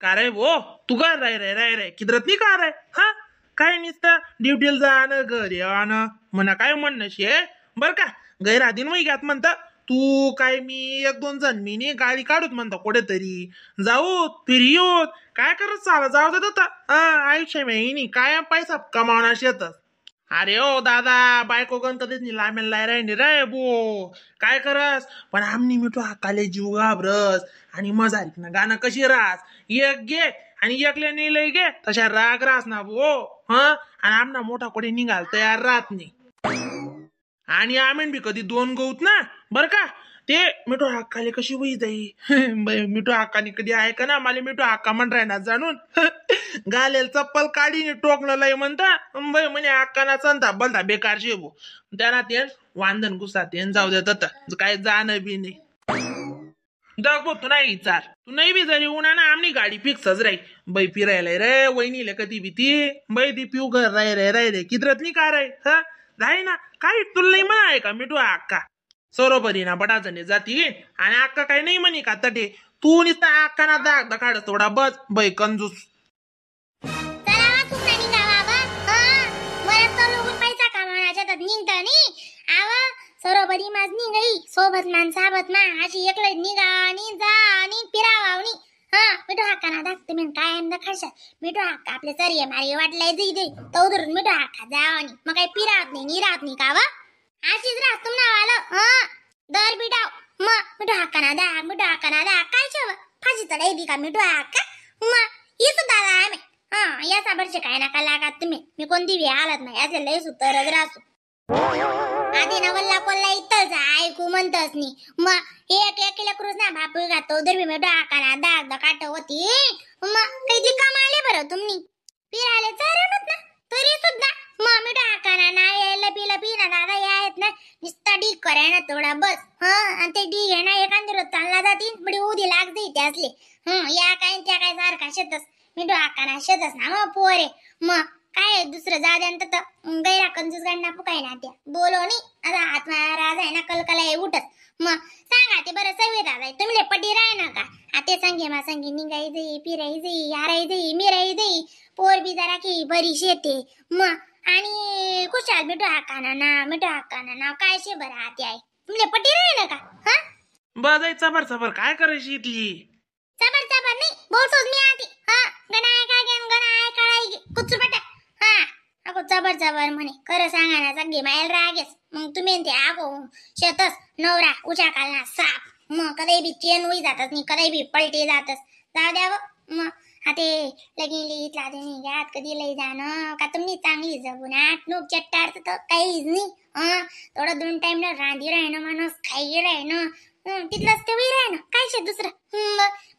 का रे वो तू का राय किधरत नाही का रे हा काय नुसतं ड्युटीला जाणं घरी आणं म्हणा काय म्हणणं शे बर का गैराधीन वय घ्यात म्हणता तू काय मी एक दोन जण मी नी गाडी काढूत म्हणता कुठेतरी जाऊ फिरी येऊत काय करत चाल जाऊ देत होता आयुष्य मी काय पैसा कमावणार शेतच अरे ओ दादा बायको गण कधीच नाही लांबेला राहिनी रे बो काय करस पण आमनी मिठू हाकाले जीव घाबरस आणि मजा ना गाणं कशी रास एक घे आणि एकले नाही लय घे तशा राग रास ना बो आणि आमना मोठा कोणी निघाल तयार राहत नाही आणि आम्ही बी कधी दोन गौत ना बर का ते मिठू हक्काले कशी वही जाई मिठू हक्काने कधी ऐका ना मला मिठू हक्का म्हण राहणार जाणून गालेल चप्पल काढीने टोकणं लय म्हणता म्हणे हक्काना चंता बलता बेकार शेबू त्यांना ते वांधन गुस्सा ते जाऊ देत काय जाणं बी नाही दाखव तू नाही विचार तू नाही बी जरी उन्हा ना आमनी गाडी फिक्सच राही बाई फिरायला रे वहिनीला कधी भीती बाई ती पिऊ घर राय रे किधरत नाही का रे हा जाय ना काय तुला नाही म्हणा आहे का मिठू अक्का सरोबरी ना बटाजने जाती आणि अक्का काही नाही म्हणे का तटे तू नुसता अक्का ना दाग काढ थोडा बस बाई कंजूस सरोबरी माझ निघाई सोबत माणसाबत मा अशी एकलं निघा आणि जा आणि फिरावावणी मिठू हाका ना दाखते मी काय आमदा खाशा मिठू हाका आपले सरी मारी वाटलाय दे तो धरून मिठू हाका जावानी मग काही पिरावत नाही निरावत नाही का वा अशीच राहत तुम नावालं दर बिटाव मग मिठू हाका ना दा मिठू हाका ना दा काय शेव फाशी चढाई दी का मिठू हाका मग येतो दादा आम्ही या साबरचे काय नका लागात तुम्ही मी कोणती बी हालत नाही याचे लय सुतरच राहतो आधी ना वल्ला कोल्ला इथंच ऐकू म्हणतच नाही मग एक लेकरूच ना बापू घातो दरबी मी डाकाना दाग काट होती मग काही कमाले बरं तुम्ही फिरायला चालत ना तरी सुद्धा मग मी डाकाना ना यायला पिला दादा या आहेत ना नुसता डी कराय ना थोडा बस आणि ते डी आहे ना एखादी रोज चालला जातील बडी उदी लाग जाई ते असले या काय त्या काय सारखा शेतच मी डाकाना शेतच ना मग पोरे मग काय दुसरं जा द्या गैरा कंजूस गाडना पुकाय ना त्या बोलो नी आता हात राज आहे ना कलकला उठत मग सांगा ते बरं सवय दादा तुम्ही पटी राय ना का आता सांगे मा सांगे निघाई जाई फिराई जाई याराई जाई मिराई जाई पोर बी जरा की बरी शेते मग आणि कुशाल मिठू हाकाना ना काय शे बरं हाती आहे तुमले पटी राय ना का बजाई चबर काय करायची ती चबर नाही बोलतोच मी आधी गणाय काय गेम गणाय काळाई कुचू बटा अगो चबर म्हणे खरं सांगा ना सगळी मायल रागेस मग तुम्ही ते आगो शेतस नवरा उच्या कालना साप मग कधी बी चेन उई जातच नाही कधी बी पलटी जातस जाऊ द्याव मग हाते लगेली इथला घ्यात कधी लई जाणं का तुम्ही चांगली जगून नूक चट्टार तर काहीच नाही थोडं 2 टाइम ना रांधी राहणं माणूस खाई राहणं तिथलंच ते राह ना काय शे दुसरं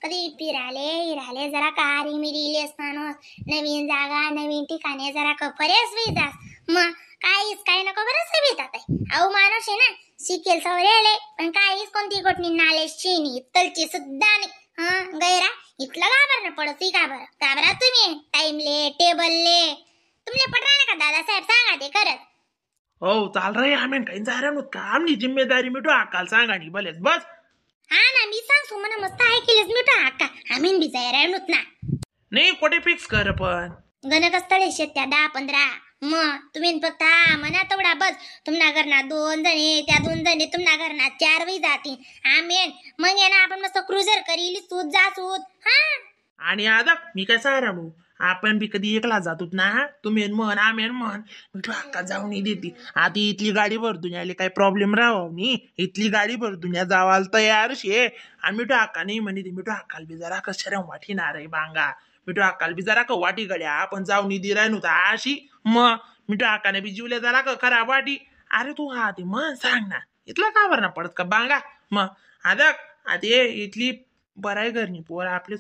कधी फिराले जरा कारी मिरीलेस माणूस नवीन जागा नवीन ठिकाणे जरा कफरेस वेजास मग काहीच काय नको बरं सवितात आहे अहो माणूस आहे ना शिकेल सवरेले पण काहीच कोणती गोटणी नालेश चिनी तलची सुद्धा नाही गैरा इथलं घाबर ना पडत घाबरा तुम्ही टाइमले टेबलले तुमले पटरा ना का दादासाहेब सांगा ते खरंच हो चाल रे आम्ही काही जाणार का आमची जिम्मेदारी मिठू अक्काल सांगा नी बलेच बस ना मी सांगतो म्हणा मस्त ऐकेलच मिठू अक्का आम्ही बी जायला ना नाही कुठे फिक्स कर पण गणक असतळे शेत्या 10-15 मग तुम्ही फक्त म्हणा तेवढा बस तुमना घरना 2 जणी त्या 2 जणी तुमना घरना 4 वही जातील आमेन मग ये ना आपण मस्त क्रुझर करील सूत जा सूत आणि आता मी काय सारा भाऊ आपण बी कधी एकला जातो ना तुम्ही म्हण आमेन म्हण मिठू अक्का जाऊन देते आता इथली गाडी भरतून यायला काही प्रॉब्लेम राहाव नी इथली गाडी भरतून या जावाल तयार शे आणि मिठू अक्का नाही म्हणे ते मिठू अक्काल बी जरा कशा वाटीणार आहे बांगा मिठू अक्काल बी जरा का वाटी गड्या आपण जाऊन निधी राहू अशी मग मिठू अक्काने बी जीवल्या जरा का खराब वाटी अरे तू ते म्हण सांग ना इथला का भरणा पडत का बांगा मग आता इथली बराय घरनी पोर आपले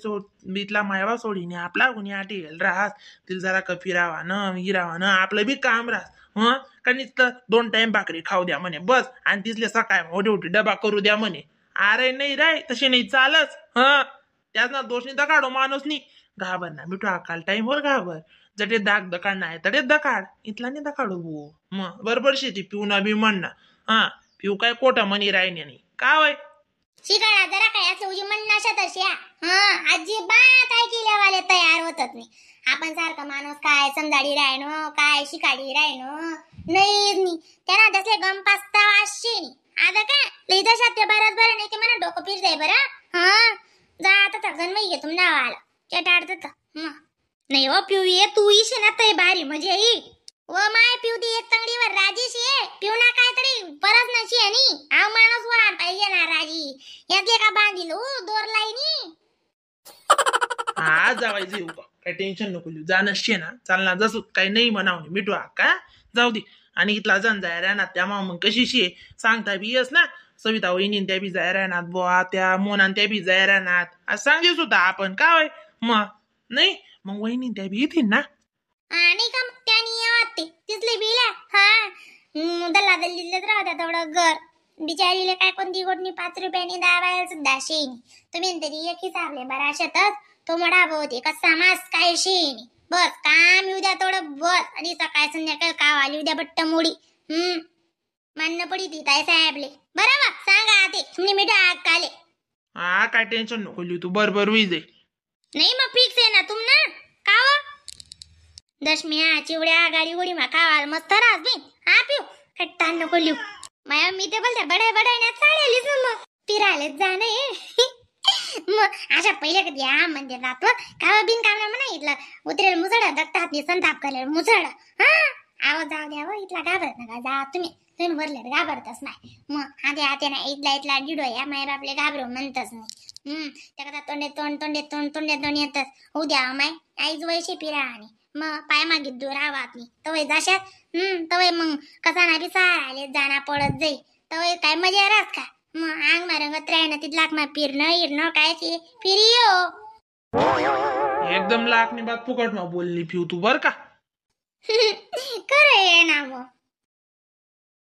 इथला मायवा सोडीने आपला गुन्हे आटेल राहस तिला जरा का फिरावा न हिरावा न आपलं बी काम राहस का नुसतं 2 टाइम भाकरी खाऊ द्या म्हणे बस आणि तिथले सकाळ मोठी डबा करू द्या म्हणे अरे नाही राय तसे नाही चालच त्याच ना दोष नाही दकाडो माणूस नाही घाबर ना मिठू अक्काल टाइमवर घाबर जटे दाग दकाड नाही तडे दकाड इथला नाही दकाडो भो मग बरोबर शेती पिऊ ना बी म्हण ना पिऊ काय कोटा मनी राहिने नाही का वय शिकायला जरा काय असं उजी म्हणण्याशा तशा अजिबात काय केल्यावाले तयार होतात नाही. आपण सारखं माणूस काय समजाडी राहणं काय शिकाडी राहणं नाही त्यांना तसले गम पास्ता वाशे नाही. आता काय लई दशात ते बरंच बरं नाही ते मला डोकं फिरतंय बरं. जा आता गणमई घे तुम नावाला चटाडत नाही हो पिऊ ये तू इशे ना ते भारी मजा येई व माय पिऊ ती एक तंगडीवर राजेश ये पिऊ ना काय तरी परत नशी आणि आव माणूस वा पाहिजे ना राजी यातले का बांधिल दोर लाईनी. हा जावायचं येऊ का काय टेन्शन नको लिहू जाणं ना चालणार जसं काही नाही म्हणावं मिठू का जाऊ दे. आणि इथला जण जाय राहणार त्या मग कशी शे सांगता बी येस ना सविता वहिनी त्या बी जाय राहणार बुवा त्या मोनान त्या बी जाय राहणार आज सांगेस होता आपण का होय मग नाही मग वहिनी त्या बी येतील ना. आणि का मग त्यानी वाटते तिथले बिला दल्ला दल्लीतच राहत्या तेवढं घर बिचारीले काय कोणती गोटणी 5 रुपयानी दाबायला सुद्धा शेणी तुम्ही तरी एक हिसाबले बराशातच तो मडा बोते कसा मास काय शेणी बस काम येऊ द्या थोडं बस आणि सकाळ संध्याकाळ कावाली उद्या बट्ट मोडी मानणं पडी ती ताई साहेबले बरोबर सांगा ते तुम्ही मिठा आग काले. हा काय टेन्शन नको लिहू तू बरोबर होई जाईल. नाही मग फिक्स आहे ना तुम ना काव दशम्या चिवड्या गाडी गोडी मा कावाल मस्त राहत बी हा पिऊ कट्टा नको लिहू माया मी ते बोलते बडाय बडायण्यात चालेलीच मग फिरायलाच जाणे मग अशा पहिले कधी या म्हणजे जातो कावा बिन कामना म्हणा इथला उतरेल मुसळ दत्तात संताप करेल मुसळ आवाज जाऊ द्या इथला घाबरत नका जा तुम्ही वरले घाबरतच नाही मग आधी ना इथला डिडो या माय बापले घाबरू म्हणतच नाही. त्या तोंडे येतच उद्या माय आईच वयशी फिरा आणि मग पाय मागे दूर आवात नाही तवय जाशात तवय मग कसा ना बी साराले जाना पडत जाई तवय काय मजा राहत का मग अंग मारंगत राहणं तिथला मा फिरणं काय फिरी हो एकदम लाखनी बात फुकट मग बोलली पिऊ तू बर का